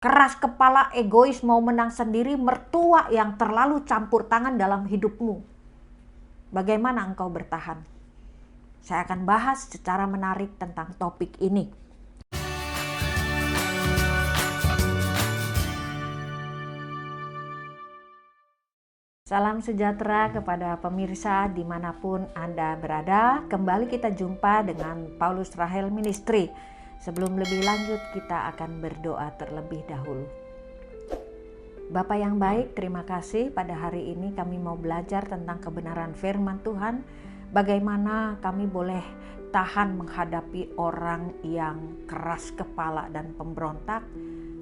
keras kepala, egois, mau menang sendiri, mertua yang terlalu campur tangan dalam hidupmu. Bagaimana engkau bertahan? Saya akan bahas secara menarik tentang topik ini. Salam sejahtera kepada pemirsa dimanapun Anda berada. Kembali kita jumpa dengan Paulus Rahel Ministry. Sebelum lebih lanjut, kita akan berdoa terlebih dahulu. Bapa yang baik, terima kasih pada hari ini kami mau belajar tentang kebenaran firman Tuhan. Bagaimana kami boleh tahan menghadapi orang yang keras kepala dan pemberontak.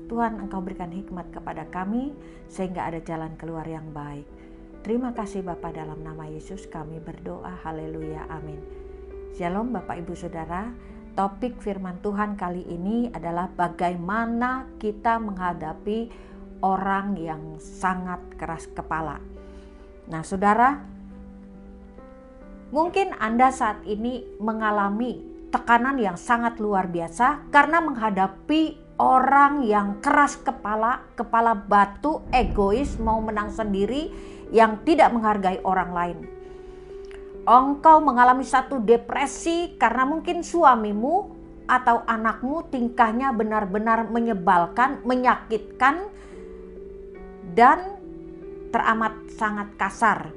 Tuhan, Engkau berikan hikmat kepada kami sehingga ada jalan keluar yang baik. Terima kasih Bapa, dalam nama Yesus kami berdoa, haleluya, amin. Shalom Bapak Ibu Saudara. Topik firman Tuhan kali ini adalah bagaimana kita menghadapi orang yang sangat keras kepala. Nah saudara, mungkin Anda saat ini mengalami tekanan yang sangat luar biasa karena menghadapi orang yang keras kepala, kepala batu, egois, mau menang sendiri, yang tidak menghargai orang lain. Engkau mengalami satu depresi karena mungkin suamimu atau anakmu tingkahnya benar-benar menyebalkan, menyakitkan, dan teramat sangat kasar.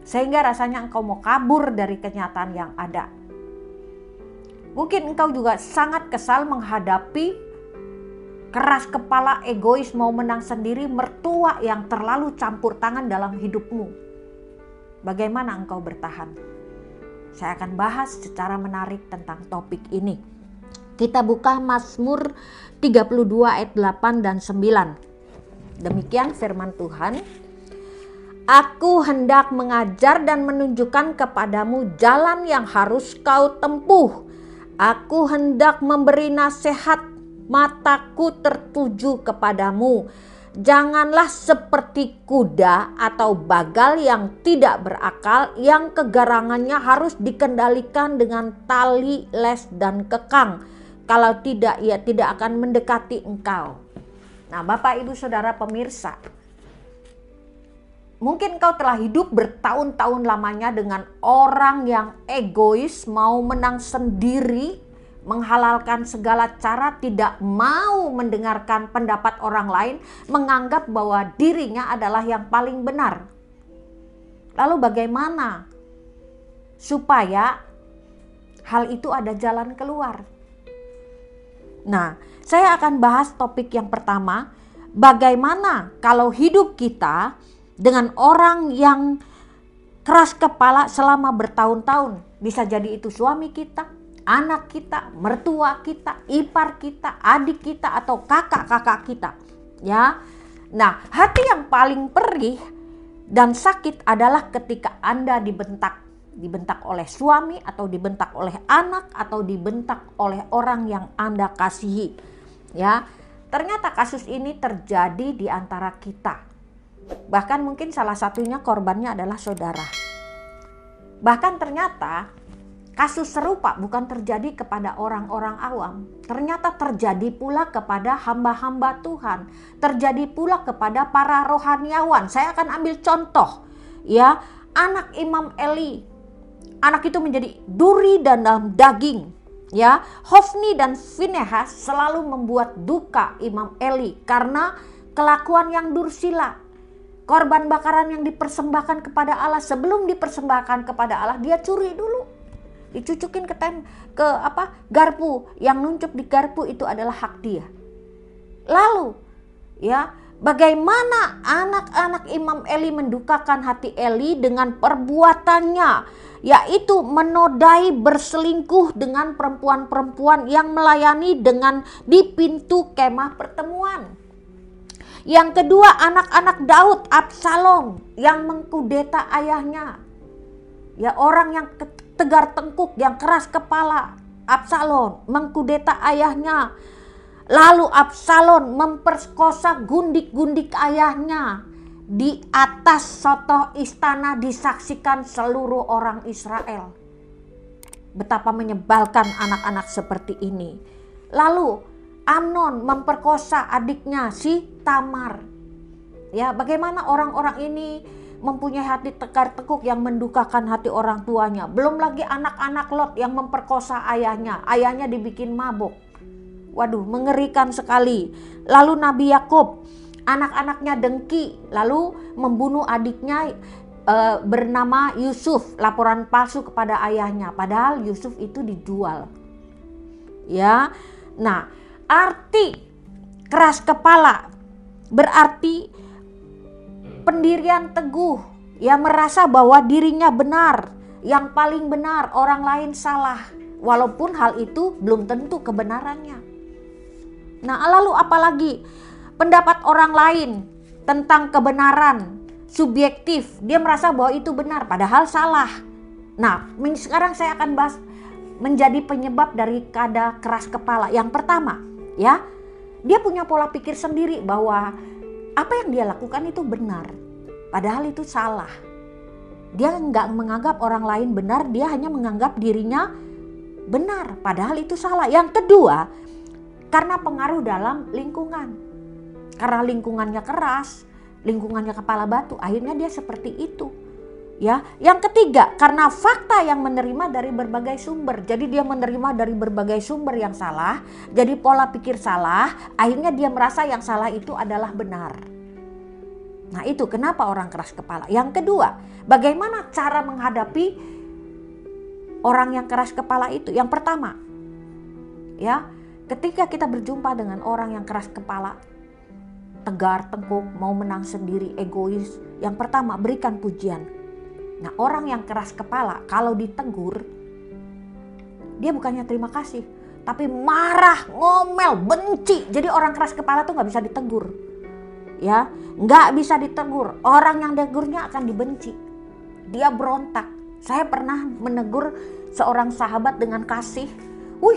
Sehingga rasanya engkau mau kabur dari kenyataan yang ada. Mungkin engkau juga sangat kesal menghadapi keras kepala, egois, mau menang sendiri, mertua yang terlalu campur tangan dalam hidupmu. Bagaimana engkau bertahan? Saya akan bahas secara menarik tentang topik ini. Kita buka Mazmur 32 ayat 8 dan 9. Demikian firman Tuhan. Aku hendak mengajar dan menunjukkan kepadamu jalan yang harus kau tempuh. Aku hendak memberi nasihat, mataku tertuju kepadamu. Janganlah seperti kuda atau bagal yang tidak berakal, yang kegarangannya harus dikendalikan dengan tali, les, dan kekang. Kalau tidak, ia tidak akan mendekati engkau. Nah Bapak Ibu Saudara pemirsa, mungkin engkau telah hidup bertahun-tahun lamanya dengan orang yang egois, mau menang sendiri, menghalalkan segala cara, tidak mau mendengarkan pendapat orang lain, menganggap bahwa dirinya adalah yang paling benar. Lalu bagaimana supaya hal itu ada jalan keluar? Nah, saya akan bahas topik yang pertama, bagaimana kalau hidup kita dengan orang yang keras kepala selama bertahun-tahun. Bisa jadi itu suami kita, anak kita, mertua kita, ipar kita, adik kita, atau kakak-kakak kita. Ya. Nah, hati yang paling perih dan sakit adalah ketika Anda dibentak oleh suami, atau dibentak oleh anak, atau dibentak oleh orang yang Anda kasihi. Ya. Ternyata kasus ini terjadi di antara kita. Bahkan mungkin salah satunya korbannya adalah saudara. Bahkan ternyata kasus serupa bukan terjadi kepada orang-orang awam, ternyata terjadi pula kepada hamba-hamba Tuhan, terjadi pula kepada para rohaniawan. Saya akan ambil contoh, ya, anak Imam Eli. Anak itu menjadi duri dan dalam daging, ya. Hofni dan Finehas selalu membuat duka Imam Eli karena kelakuan yang dursila. Korban bakaran yang dipersembahkan kepada Allah, sebelum dipersembahkan kepada Allah dia curi dulu. Dicucukin ke garpu, yang nunjuk di garpu itu adalah hak dia. Lalu ya, bagaimana anak-anak Imam Eli mendukakan hati Eli dengan perbuatannya, yaitu menodai, berselingkuh dengan perempuan-perempuan yang melayani di pintu kemah pertemuan. Yang kedua, anak-anak Daud, Absalom yang mengkudeta ayahnya. Ya, orang yang tegar tengkuk, yang keras kepala. Absalom mengkudeta ayahnya. Lalu Absalom memperkosa gundik-gundik ayahnya. Di atas sotoh istana disaksikan seluruh orang Israel. Betapa menyebalkan anak-anak seperti ini. Lalu Amnon memperkosa adiknya si Tamar. Ya, bagaimana orang-orang ini mempunyai hati tegar tekuk yang mendukakan hati orang tuanya. Belum lagi anak-anak Lot yang memperkosa ayahnya. Ayahnya dibikin mabuk. Waduh, mengerikan sekali. Lalu Nabi Yakub, anak-anaknya dengki, lalu membunuh adiknya bernama Yusuf, laporan palsu kepada ayahnya. Padahal Yusuf itu dijual. Ya, nah, arti keras kepala berarti pendirian teguh, yang merasa bahwa dirinya benar, yang paling benar, orang lain salah, walaupun hal itu belum tentu kebenarannya. Nah, lalu apalagi pendapat orang lain tentang kebenaran subjektif, dia merasa bahwa itu benar padahal salah. Nah, sekarang saya akan bahas menjadi penyebab dari keras kepala. Yang pertama, ya, dia punya pola pikir sendiri bahwa apa yang dia lakukan itu benar, padahal itu salah. Dia nggak menganggap orang lain benar, dia hanya menganggap dirinya benar, padahal itu salah. Yang kedua, karena pengaruh dalam lingkungan. Karena lingkungannya keras, lingkungannya kepala batu, akhirnya dia seperti itu. Ya, yang ketiga, karena fakta yang menerima dari berbagai sumber. Jadi dia menerima dari berbagai sumber yang salah, jadi pola pikir salah, akhirnya dia merasa yang salah itu adalah benar. Nah, itu kenapa orang keras kepala. Yang kedua, bagaimana cara menghadapi orang yang keras kepala itu? Yang pertama, ya, ketika kita berjumpa dengan orang yang keras kepala, tegar, tengkuk, mau menang sendiri, egois, yang pertama, berikan pujian. Nah, orang yang keras kepala kalau ditegur, dia bukannya terima kasih, tapi marah, ngomel, benci. Jadi orang keras kepala tuh nggak bisa ditegur, ya, nggak bisa ditegur. Orang yang negurnya akan dibenci, dia berontak. Saya pernah menegur seorang sahabat dengan kasih,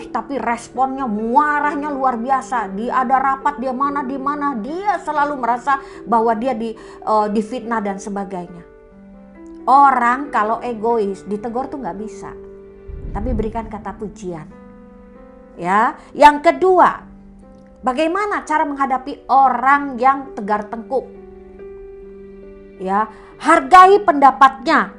tapi responnya, marahnya luar biasa. Dia ada rapat, dia mana, dia selalu merasa bahwa dia difitnah dan sebagainya. Orang kalau egois ditegur tuh nggak bisa, tapi berikan kata pujian. Ya, yang kedua, bagaimana cara menghadapi orang yang tegar tengkuk? Ya, hargai pendapatnya.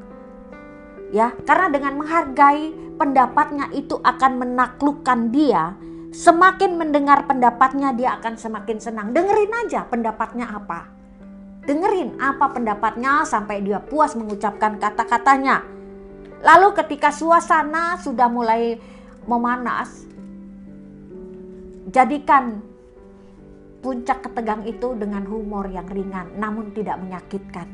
Ya, karena dengan menghargai pendapatnya itu akan menaklukkan dia. Semakin mendengar pendapatnya, dia akan semakin senang. Dengerin aja pendapatnya apa. Dengerin apa pendapatnya sampai dia puas mengucapkan kata-katanya. Lalu ketika suasana sudah mulai memanas, jadikan puncak ketegang itu dengan humor yang ringan namun tidak menyakitkan.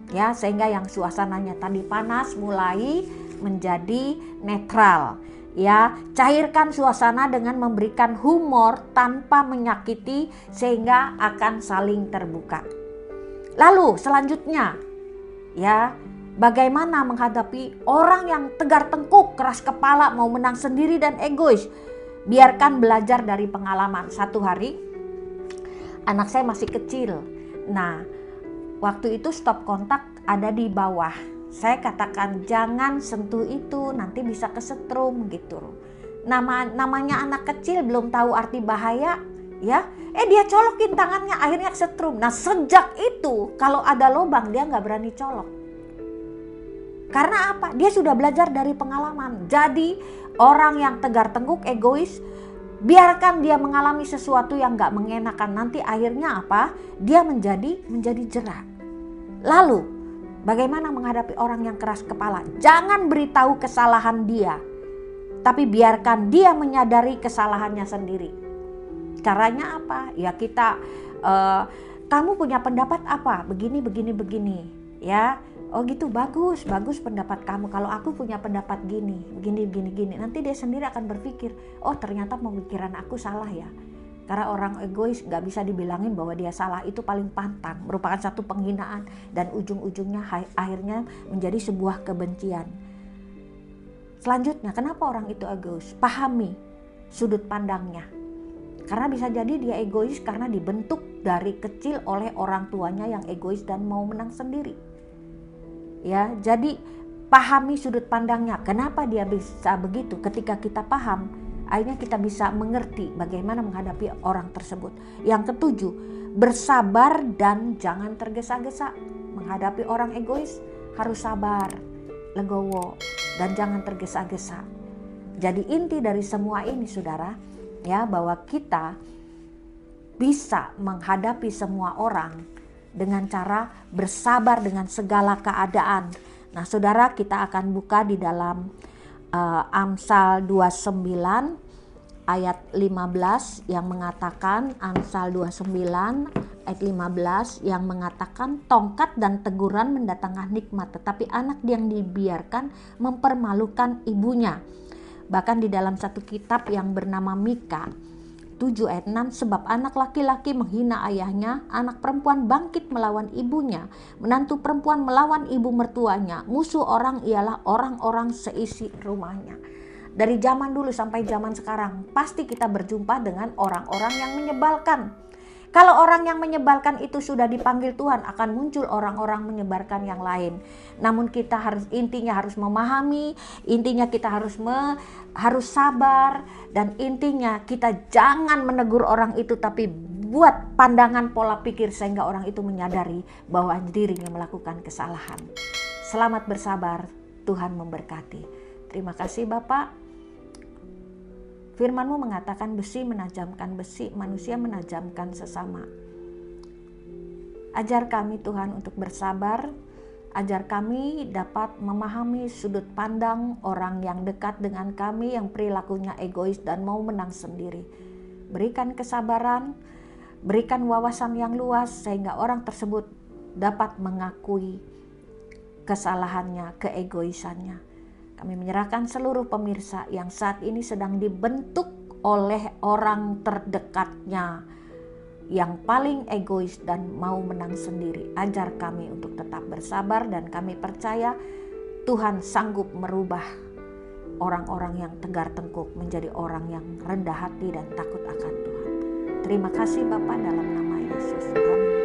Ya, sehingga yang suasananya tadi panas mulai menjadi netral. Ya, cairkan suasana dengan memberikan humor tanpa menyakiti sehingga akan saling terbuka. Lalu selanjutnya, ya, bagaimana menghadapi orang yang tegar tengkuk, keras kepala, mau menang sendiri dan egois? Biarkan belajar dari pengalaman. Satu hari, anak saya masih kecil. Nah, waktu itu stop kontak ada di bawah. Saya katakan jangan sentuh itu, nanti bisa kesetrum gitu. Namanya anak kecil belum tahu arti bahaya. Ya, dia colokin tangannya, akhirnya setrum. Nah, sejak itu kalau ada lubang dia nggak berani colok. Karena apa? Dia sudah belajar dari pengalaman. Jadi orang yang tegar tengkuk, egois, biarkan dia mengalami sesuatu yang nggak mengenakan. Nanti akhirnya apa? Dia menjadi jerah. Lalu bagaimana menghadapi orang yang keras kepala? Jangan beritahu kesalahan dia, tapi biarkan dia menyadari kesalahannya sendiri. Caranya apa? Ya kita, kamu punya pendapat apa? Begini, ya. Oh gitu, bagus pendapat kamu. Kalau aku punya pendapat begini. Nanti dia sendiri akan berpikir, oh ternyata pemikiran aku salah ya. Karena orang egois nggak bisa dibilangin bahwa dia salah, itu paling pantang, merupakan satu penghinaan dan ujung-ujungnya akhirnya menjadi sebuah kebencian. Selanjutnya, kenapa orang itu egois? Pahami sudut pandangnya. Karena bisa jadi dia egois karena dibentuk dari kecil oleh orang tuanya yang egois dan mau menang sendiri. Ya, jadi pahami sudut pandangnya. Kenapa dia bisa begitu? Ketika kita paham, akhirnya kita bisa mengerti bagaimana menghadapi orang tersebut. Yang ketujuh, bersabar dan jangan tergesa-gesa. Menghadapi orang egois harus sabar, legowo, dan jangan tergesa-gesa. Jadi inti dari semua ini saudara, ya, bahwa kita bisa menghadapi semua orang dengan cara bersabar dengan segala keadaan. Nah saudara, kita akan buka di dalam Amsal 29 ayat 15 yang mengatakan, Amsal 29 ayat 15 yang mengatakan, tongkat dan teguran mendatangkan nikmat, tetapi anak yang dibiarkan mempermalukan ibunya. Bahkan di dalam satu kitab yang bernama Mika 7 ayat 6, sebab anak laki-laki menghina ayahnya, anak perempuan bangkit melawan ibunya, menantu perempuan melawan ibu mertuanya, musuh orang ialah orang-orang seisi rumahnya. Dari zaman dulu sampai zaman sekarang, pasti kita berjumpa dengan orang-orang yang menyebalkan. Kalau orang yang menyebalkan itu sudah dipanggil Tuhan, akan muncul orang-orang menyebarkan yang lain. Namun kita intinya harus memahami, intinya kita harus sabar, dan intinya kita jangan menegur orang itu, tapi buat pandangan pola pikir sehingga orang itu menyadari bahwa dirinya melakukan kesalahan. Selamat bersabar, Tuhan memberkati. Terima kasih Bapak. Firman-Mu mengatakan besi menajamkan besi, manusia menajamkan sesama. Ajar kami Tuhan untuk bersabar, ajar kami dapat memahami sudut pandang orang yang dekat dengan kami yang perilakunya egois dan mau menang sendiri. Berikan kesabaran, berikan wawasan yang luas sehingga orang tersebut dapat mengakui kesalahannya, keegoisannya. Kami menyerahkan seluruh pemirsa yang saat ini sedang dibentuk oleh orang terdekatnya yang paling egois dan mau menang sendiri. Ajar kami untuk tetap bersabar, dan kami percaya Tuhan sanggup merubah orang-orang yang tegar tengkuk menjadi orang yang rendah hati dan takut akan Tuhan. Terima kasih Bapa, dalam nama Yesus. Amin.